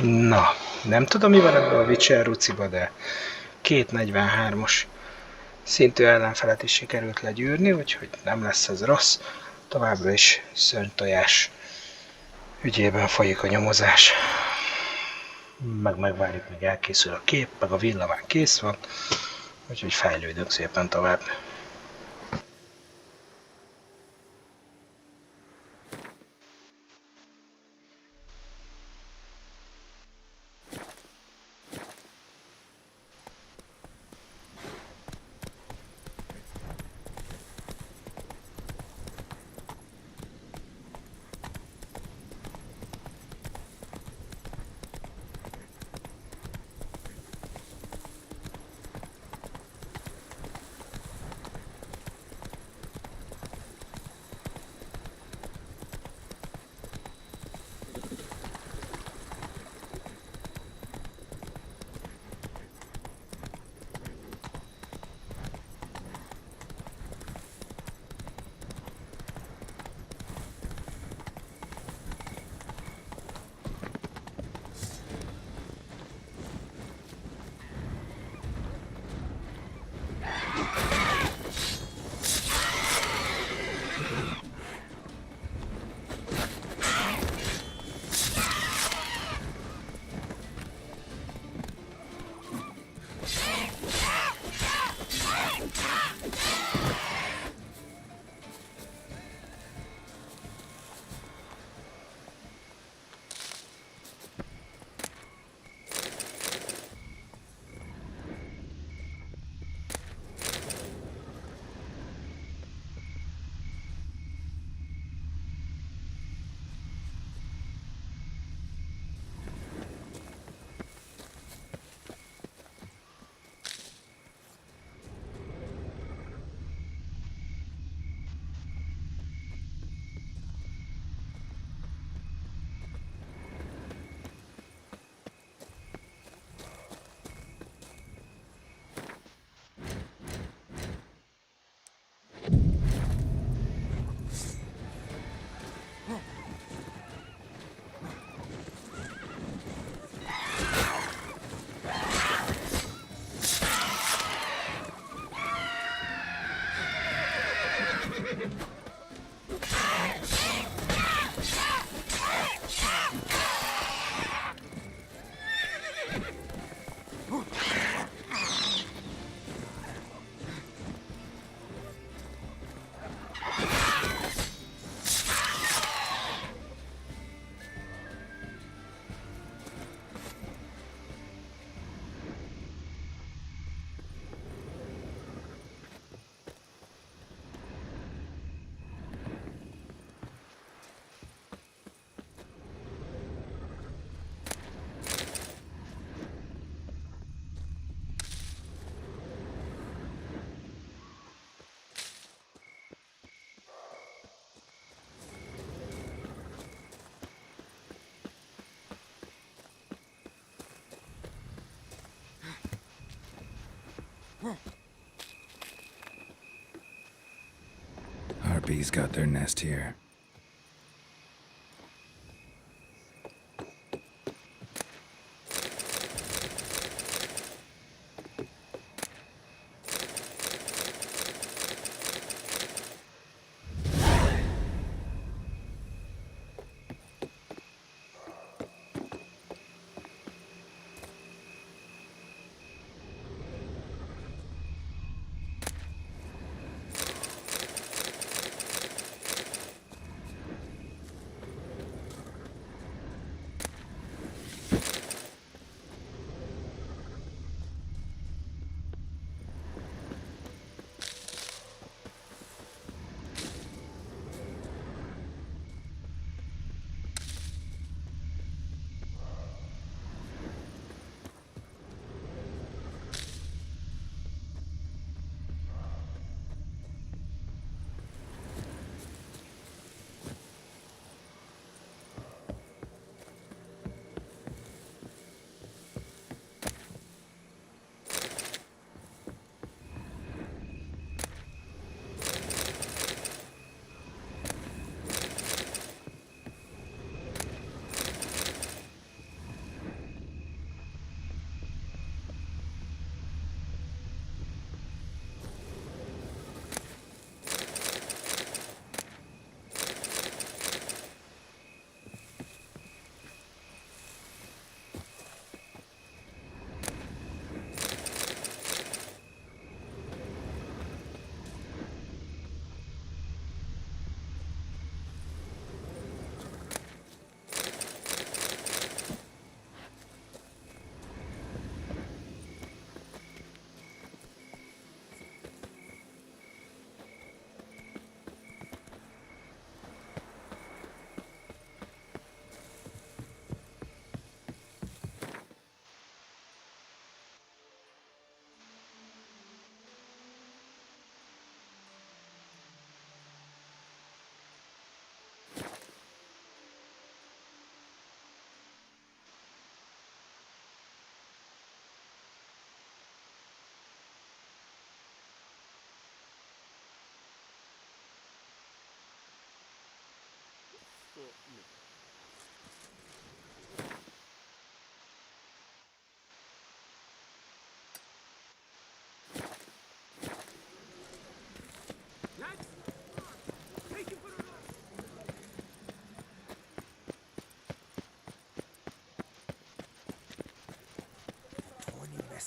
Na, nem tudom, mi van ebben a Witcher ruciba, de 243-os szintű ellenfelet is sikerült legyűrni, úgyhogy nem lesz ez rossz. Továbbra is tojás ügyében folyik a nyomozás. Megvárjuk, még elkészül a kép, meg a villamán kész van, úgyhogy fejlődünk szépen tovább. Harpies got their nest here.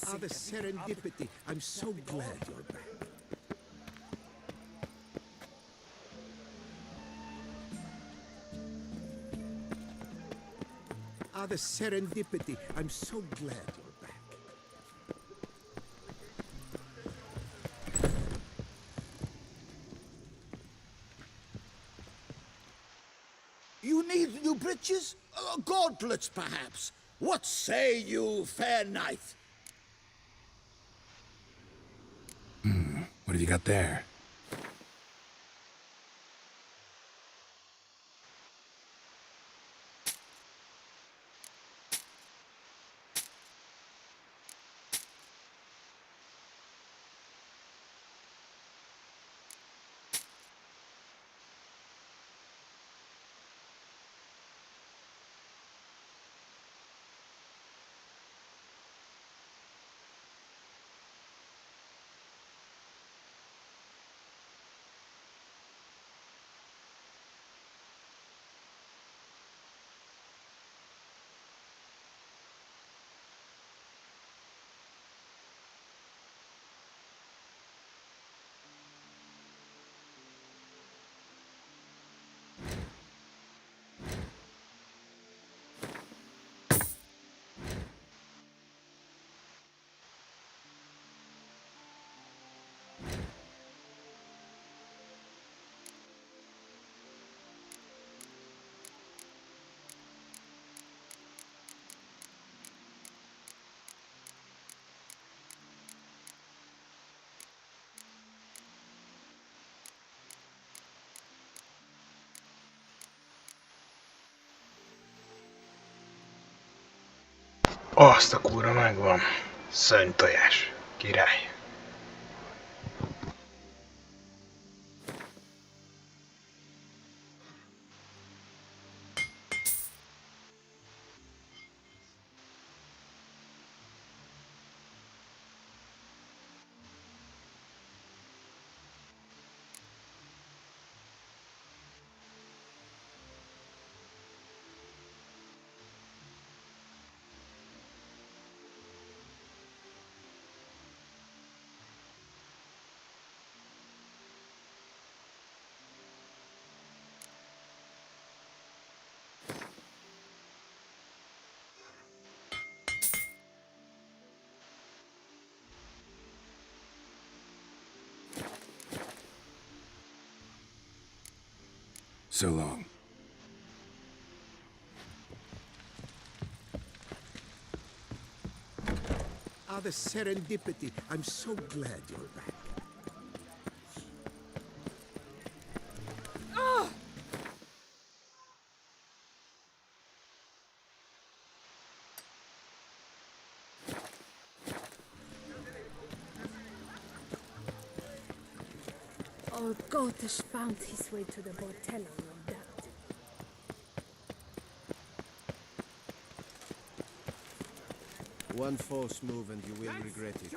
Ah, the serendipity. I'm so glad you're back. Ah, the serendipity. I'm so glad you're back. You need new breeches? Gauntlets, perhaps? What say you, fair knight? What have you got there? Azt a kurva megvan. Tojás. Király. So long. Ah, the serendipity. I'm so glad you're back. Old Gotish found his way to the Bordello, no doubt. One false move and you will regret it.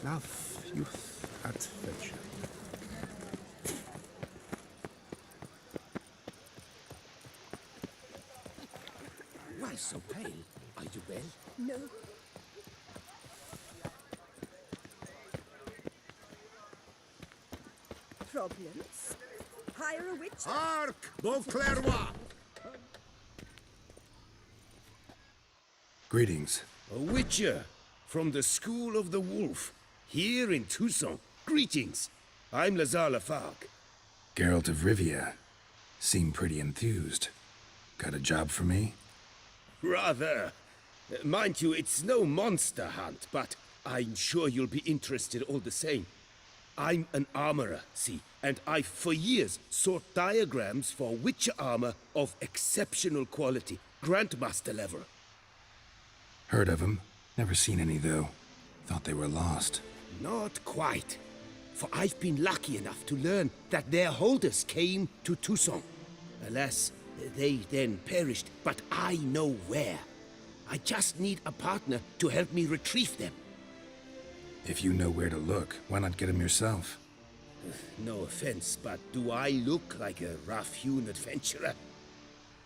Love, youth, adventure. Why so pale? Are you well? No. Problems? Hire a witch? Hark, Beauclerc! Greetings. A witcher from the School of the Wolf, here in Toussaint. Greetings. I'm Lazar. Geralt of Ríviai. Seem pretty enthused. Got a job for me? Rather. Mind you, it's no monster hunt, but I'm sure you'll be interested all the same. I'm an armorer, see, and I've for years sought diagrams for witcher armor of exceptional quality, Grandmaster level. Heard of them. Never seen any, though. Thought they were lost. Not quite. For I've been lucky enough to learn that their holders came to Toussaint. Alas, they then perished, but I know where. I just need a partner to help me retrieve them. If you know where to look, why not get them yourself? No offense, but do I look like a rough-hewn adventurer?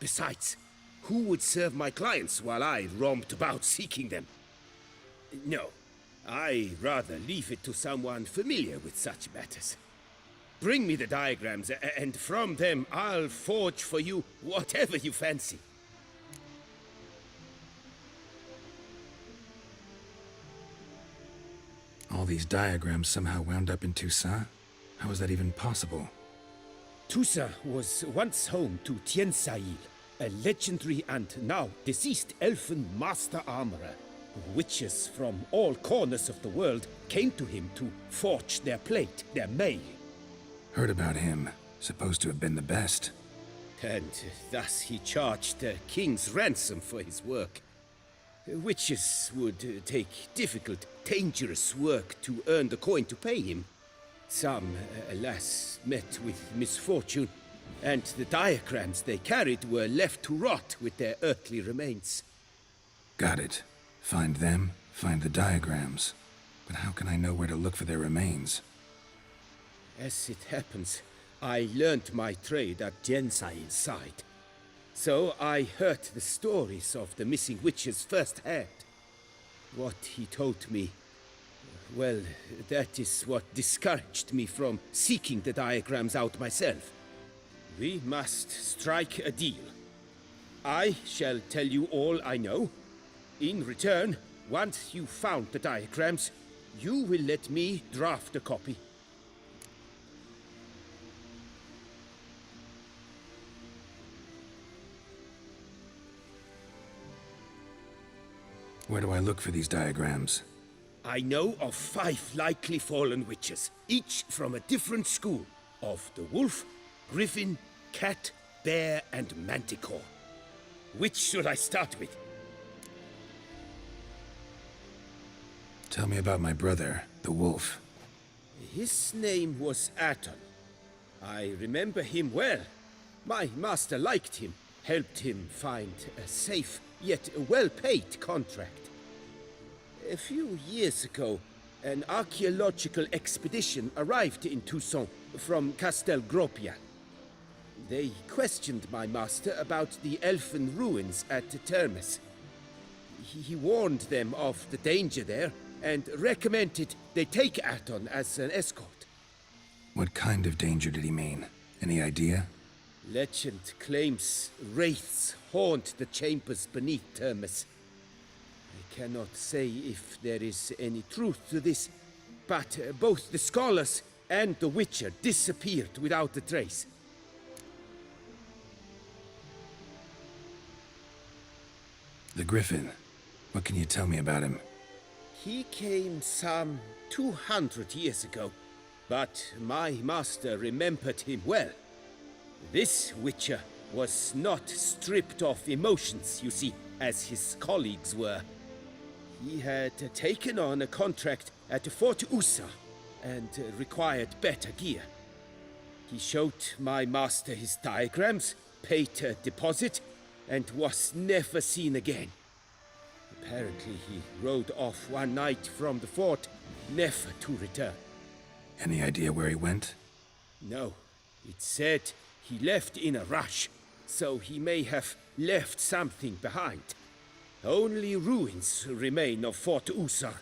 Besides, who would serve my clients while I romped about seeking them? No, I rather leave it to someone familiar with such matters. Bring me the diagrams, and from them I'll forge for you whatever you fancy. All these diagrams somehow wound up in Toussaint? How is that even possible? Toussaint was once home to Toussaint, a legendary and now deceased elfin master armorer. Witches from all corners of the world came to him to forge their plate, their mail. Heard about him. Supposed to have been the best. And thus he charged the king's ransom for his work. Witches would take difficult, dangerous work to earn the coin to pay him. Some, alas, met with misfortune, and the diagrams they carried were left to rot with their earthly remains. Got it. Find them, find the diagrams. But how can I know where to look for their remains? As it happens, I learned my trade at Toussaint's side. So I heard the stories of the missing witches firsthand. What he told me, well, that is what discouraged me from seeking the diagrams out myself. We must strike a deal. I shall tell you all I know. In return, once you've found the diagrams, you will let me draft a copy. Where do I look for these diagrams? I know of 5 likely fallen witches, each from a different school of the wolf, griffin, cat, bear, and manticore. Which should I start with? Tell me about my brother, the wolf. His name was Aton. I remember him well. My master liked him, helped him find a safe, yet well-paid contract. A few years ago, an archaeological expedition arrived in Toussaint from Castel Gropia. They questioned my master about the elfin ruins at Termes. He warned them of the danger there and recommended they take Aton as an escort. What kind of danger did he mean? Any idea? Legend claims wraiths haunt the chambers beneath Termes. I cannot say if there is any truth to this, but both the scholars and the witcher disappeared without a trace. The Griffin. What can you tell me about him? He came some 200 years ago, but my master remembered him well. This witcher was not stripped of emotions, you see, as his colleagues were. He had taken on a contract at Fort Usa and required better gear. He showed my master his diagrams, paid a deposit, and was never seen again. Apparently he rode off one night from the fort never to return. Any idea where he went? No, it said he left in a rush, so he may have left something behind. Only ruins remain of Fort Usar,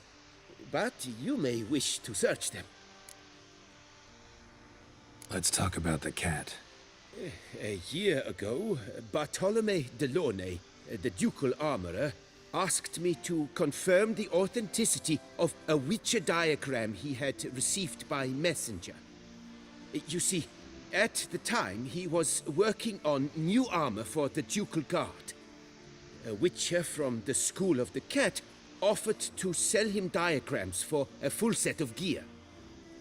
but you may wish to search them. Let's talk about the cat. A year ago, Bartolome de Launay, the ducal armorer, asked me to confirm the authenticity of a Witcher diagram he had received by messenger. You see, at the time he was working on new armor for the ducal guard. A Witcher from the School of the Cat offered to sell him diagrams for a full set of gear.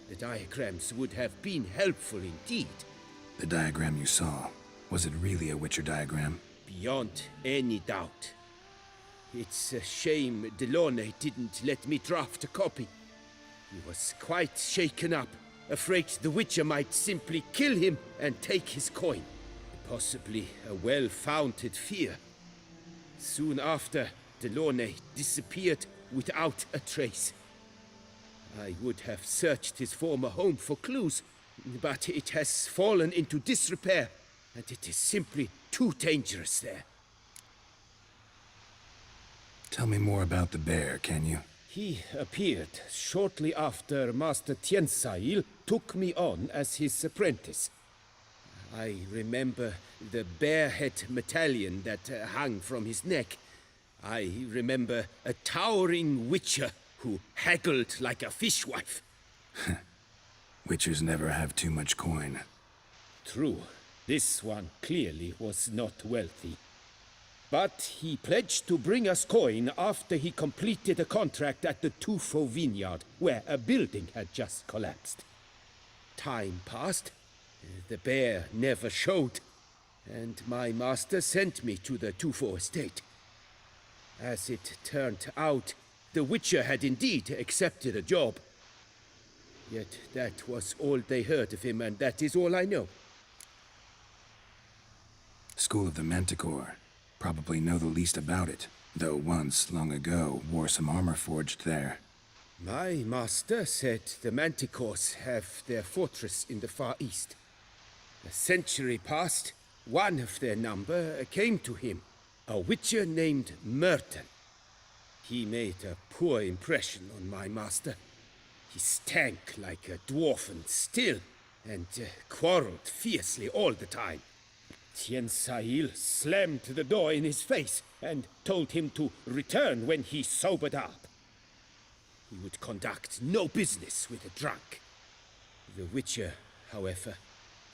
The diagrams would have been helpful indeed. The diagram you saw, was it really a Witcher diagram? Beyond any doubt. It's a shame Delaunay didn't let me draft a copy. He was quite shaken up, afraid the Witcher might simply kill him and take his coin. Possibly a well-founded fear. Soon after, Delaunay disappeared without a trace. I would have searched his former home for clues, but it has fallen into disrepair, and it is simply too dangerous there. Tell me more about the bear, can you? He appeared shortly after Master Tiensail took me on as his apprentice. I remember the bear-head medallion that hung from his neck. I remember a towering witcher who haggled like a fishwife. Witchers never have too much coin. True, this one clearly was not wealthy. But he pledged to bring us coin after he completed a contract at the Tufo vineyard, where a building had just collapsed. Time passed, the bear never showed, and my master sent me to the Tufo estate. As it turned out, the Witcher had indeed accepted a job. Yet that was all they heard of him, and that is all I know. School of the Manticore. Probably know the least about it, though once, long ago, wore some armor forged there. My master said the Manticores have their fortress in the Far East. A century passed, one of their number came to him, a witcher named Merton. He made a poor impression on my master. He stank like a dwarfen still, and quarreled fiercely all the time. Tiensail slammed the door in his face and told him to return when he sobered up. He would conduct no business with a drunk. The Witcher, however,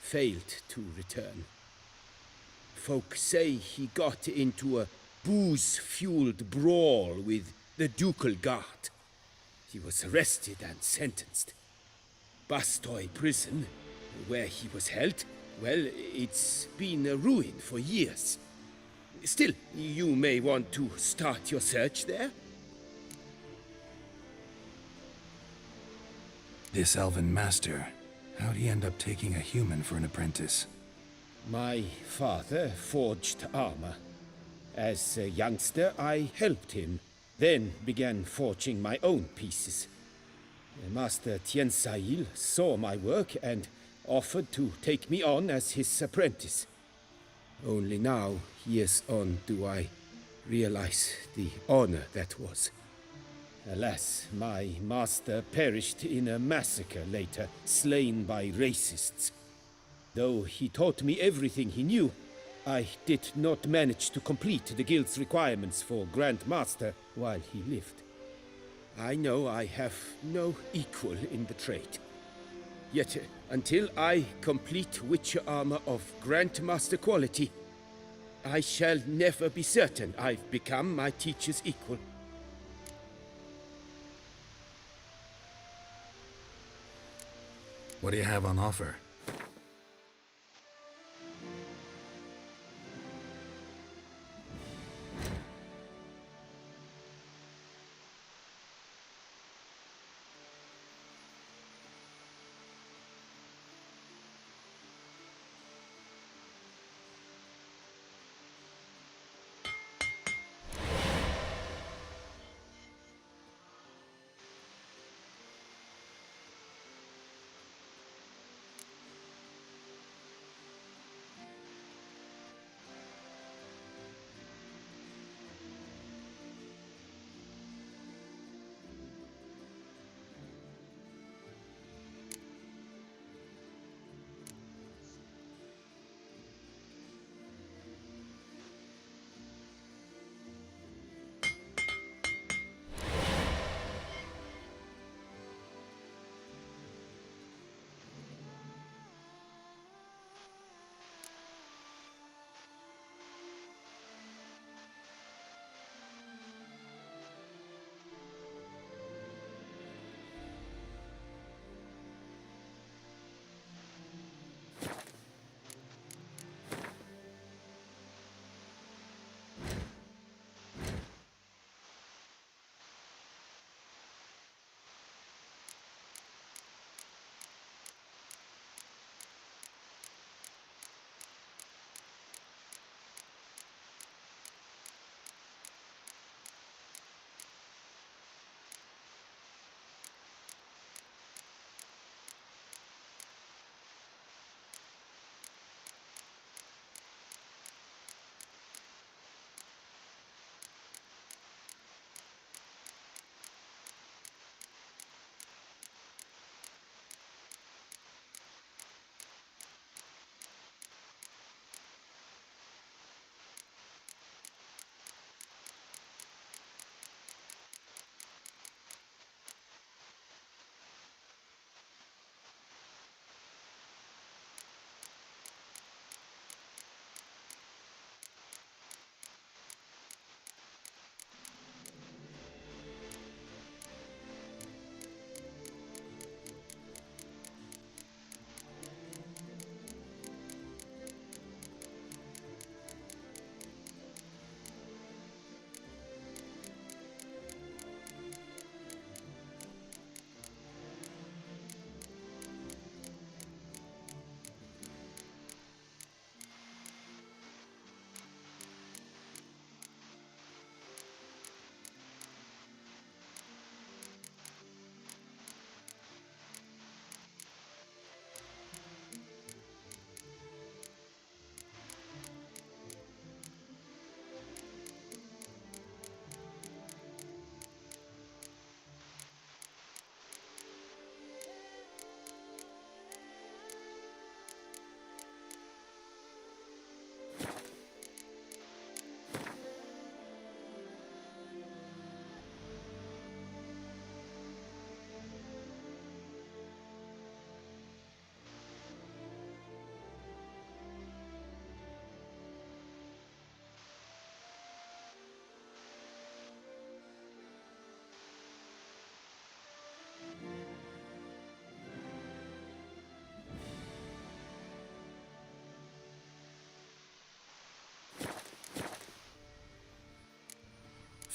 failed to return. Folk say he got into a booze-fueled brawl with the ducal guard. He was arrested and sentenced. Bastoy prison, where he was held, well, it's been a ruin for years. Still, you may want to start your search there. This elven master, how'd he end up taking a human for an apprentice? My father forged armor. As a youngster, I helped him, then began forging my own pieces. Master Tiensail saw my work and offered to take me on as his apprentice. Only now, years on, do I realize the honor that was. Alas, my master perished in a massacre later, slain by racists. Though he taught me everything he knew, I did not manage to complete the guild's requirements for Grand Master while he lived. I know I have no equal in the trade. Yet, until I complete Witcher armor of Grandmaster quality, I shall never be certain I've become my teacher's equal. What do you have on offer?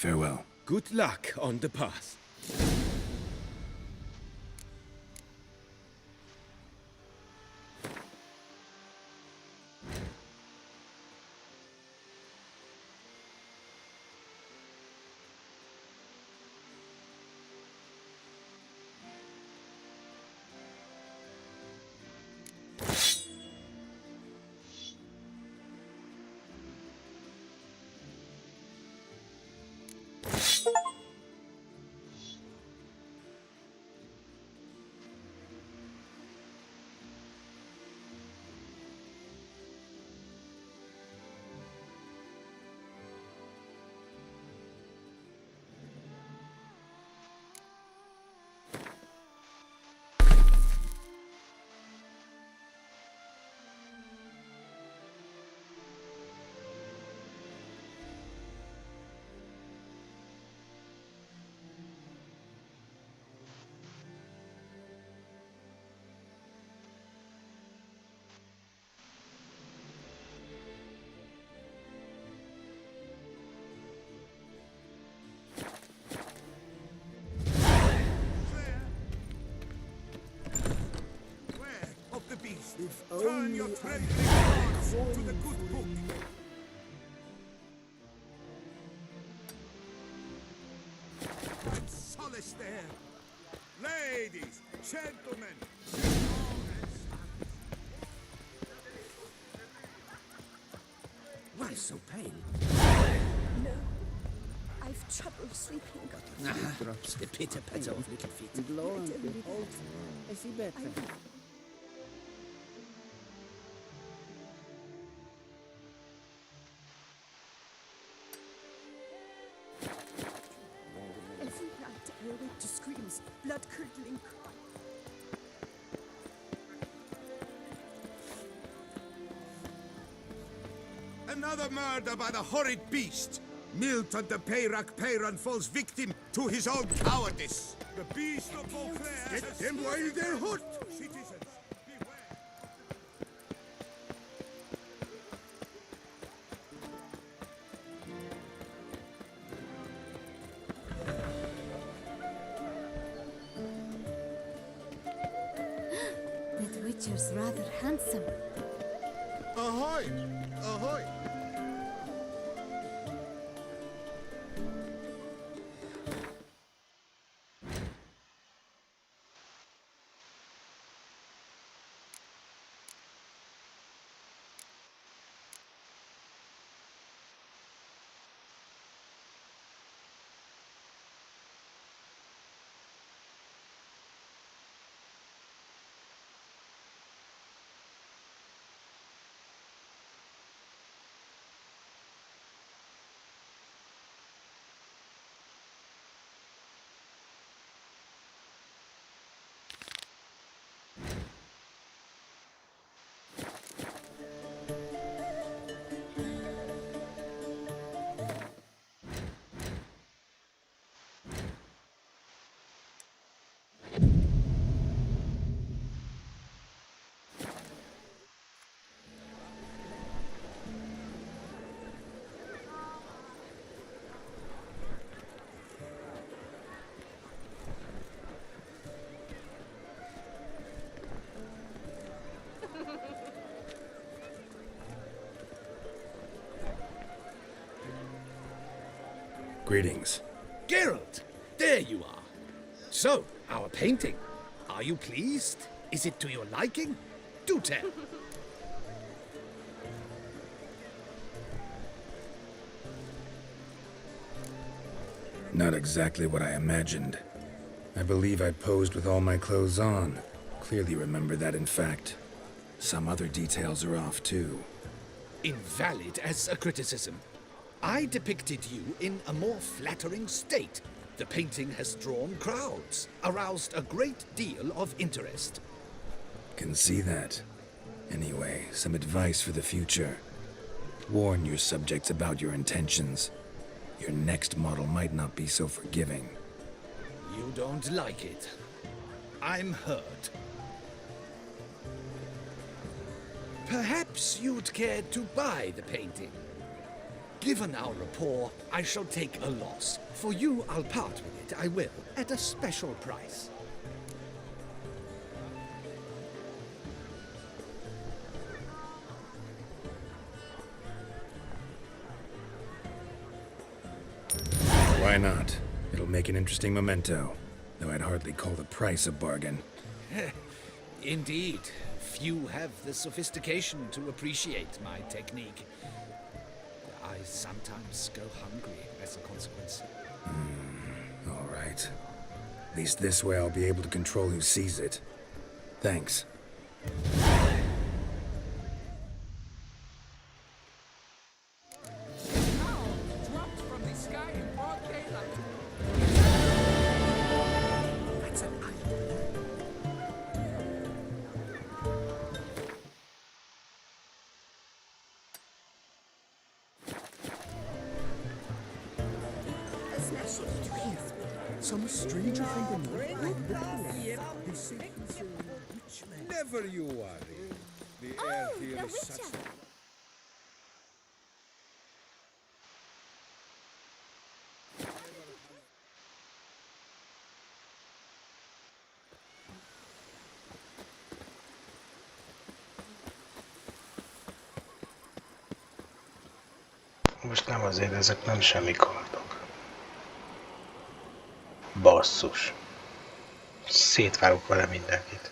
Farewell. Good luck on the path. Turn your trembling hearts to the good book. And solace there. Ladies, gentlemen. Why so pale? No. I've trouble sleeping. Drops the pitter-patter of little feet. Lo and behold, I see better. Every night I awake to screams, blood-curdling cry. Another murder by the horrid beast. Milton the Peyrac Peyran falls victim to his own cowardice. The beast of Beauclair. Get them while they're hot. Citizens, beware. That Witcher's rather handsome. Ahoy! Ahoy! Greetings. Geralt, there you are. So, our painting. Are you pleased? Is it to your liking? Do tell. Not exactly what I imagined. I believe I posed with all my clothes on. Clearly remember that, in fact. Some other details are off, too. Invalid as a criticism. I depicted you in a more flattering state. The painting has drawn crowds, aroused a great deal of interest. Can see that. Anyway, some advice for the future. Warn your subjects about your intentions. Your next model might not be so forgiving. You don't like it. I'm hurt. Perhaps you'd care to buy the painting. Given our rapport, I shall take a loss. For you, I'll part with it, I will, at a special price. Why not? It'll make an interesting memento, though I'd hardly call the price a bargain. Indeed. Few have the sophistication to appreciate my technique. I sometimes go hungry as a consequence. All right. At least this way I'll be able to control who sees it. Thanks. Some stranger from the north. Never you worry. The air here is such... Most nem azért, ezek nem semmi kardok. Basszus. Szétvárok vele mindenkit.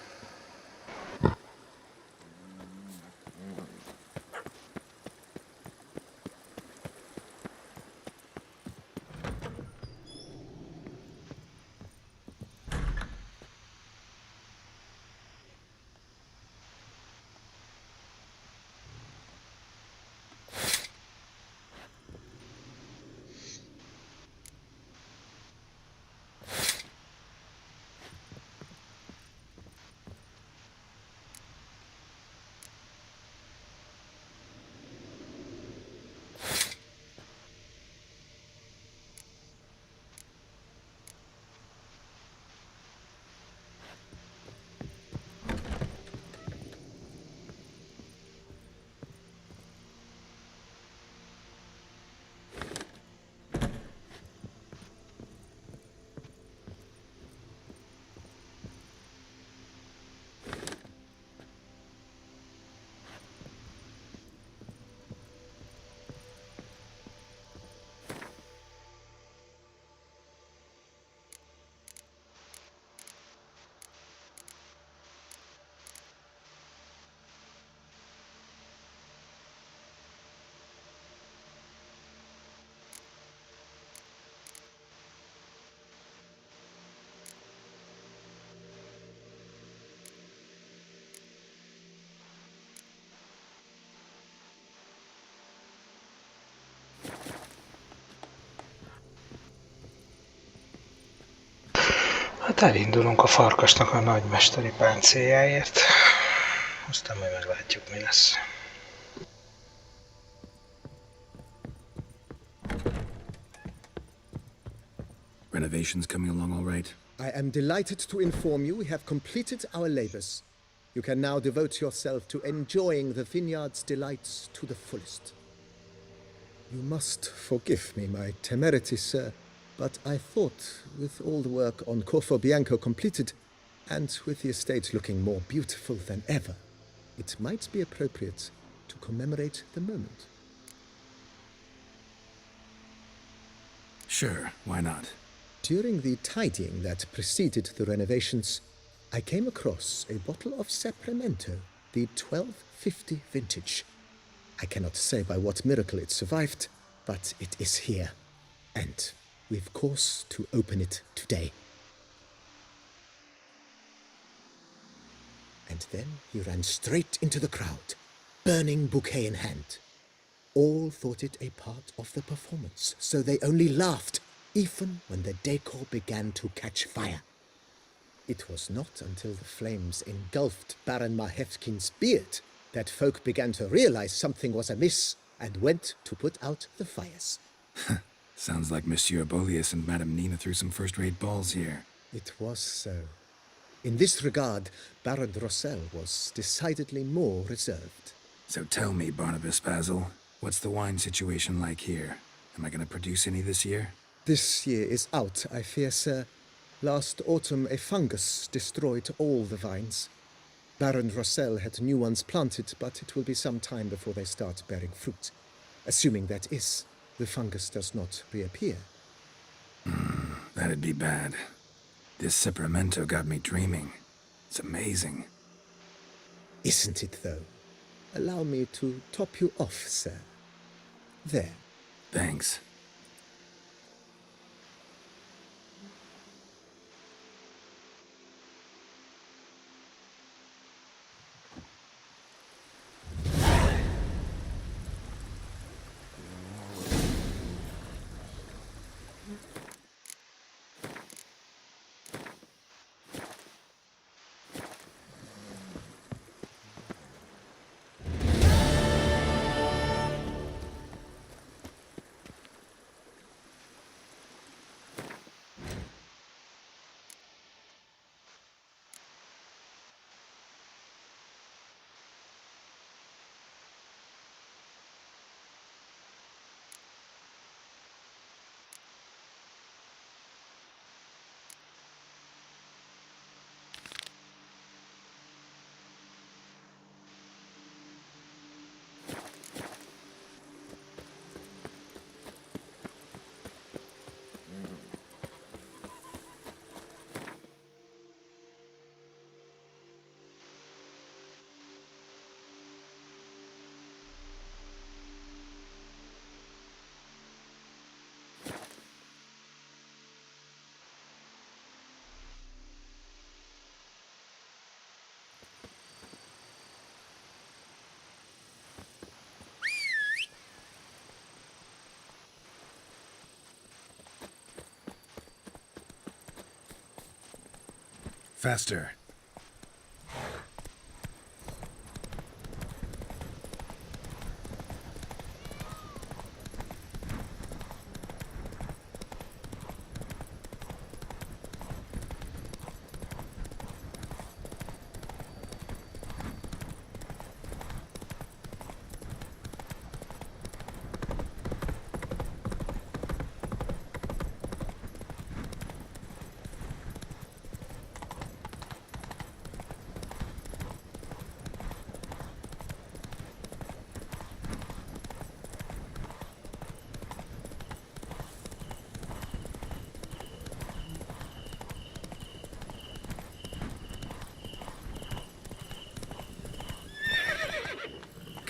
Hát elindulunk a farkasnak a nagymesteri páncéljáért. Aztán majd meglátjuk, mi lesz. Renovations coming along all right? I am delighted to inform you we have completed our labors. You can now devote yourself to enjoying the vineyard's delights to the fullest. You must forgive me my temerity, sir, but I thought, with all the work on Corfo Bianco completed, and with the estate looking more beautiful than ever, it might be appropriate to commemorate the moment. Sure, why not? During the tidying that preceded the renovations, I came across a bottle of Sapramento, the 1250 vintage. I cannot say by what miracle it survived, but it is here, and we've course to open it today. And then he ran straight into the crowd, burning bouquet in hand. All thought it a part of the performance, so they only laughed, even when the decor began to catch fire. It was not until the flames engulfed Baron Mahevkin's beard that folk began to realize something was amiss and went to put out the fires. Sounds like Monsieur Bolius and Madame Nina threw some first-rate balls here. It was so. In this regard, Baron Rossel was decidedly more reserved. So tell me, Barnabas Basil, What's the wine situation like here? Am I gonna produce any this year? This year is out, I fear, sir. Last autumn, a fungus destroyed all the vines. Baron Rossel had new ones planted, but it will be some time before they start bearing fruit. Assuming that is, the fungus does not reappear. That'd be bad. This Sacramento got me dreaming. It's amazing. Isn't it, though? Allow me to top you off, sir. There. Thanks. Faster.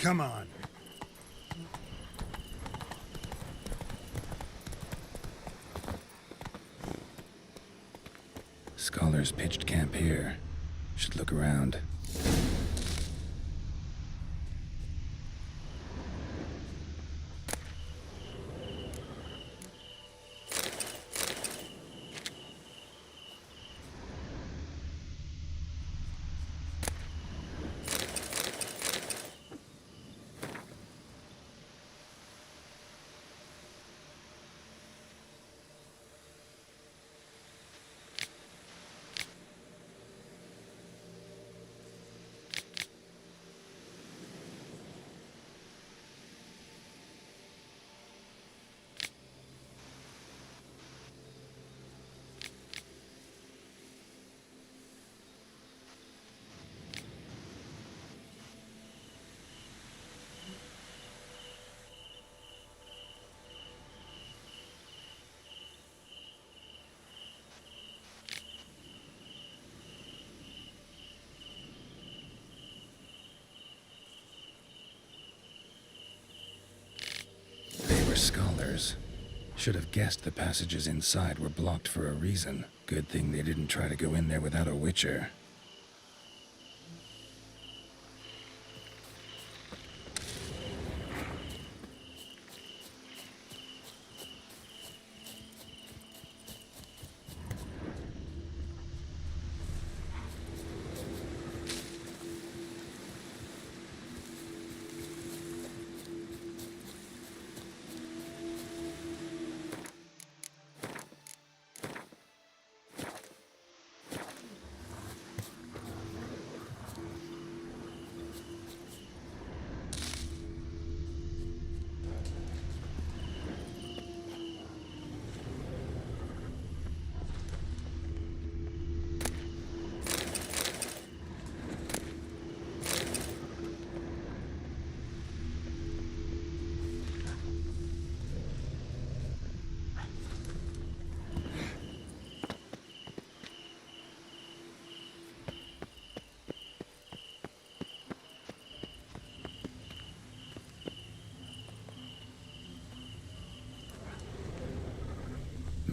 Come on. Scholars pitched camp here. Should look around. Scholars. Should have guessed the passages inside were blocked for a reason. Good thing they didn't try to go in there without a witcher.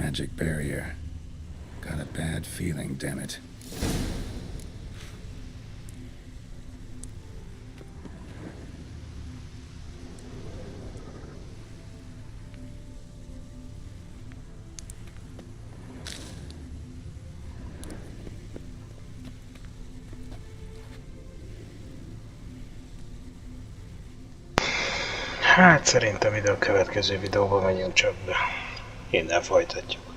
magic barrier. Got a bad feeling, damn it. Hát szerintem ide a következő videóban menjünk csak be. Innen folytatjuk.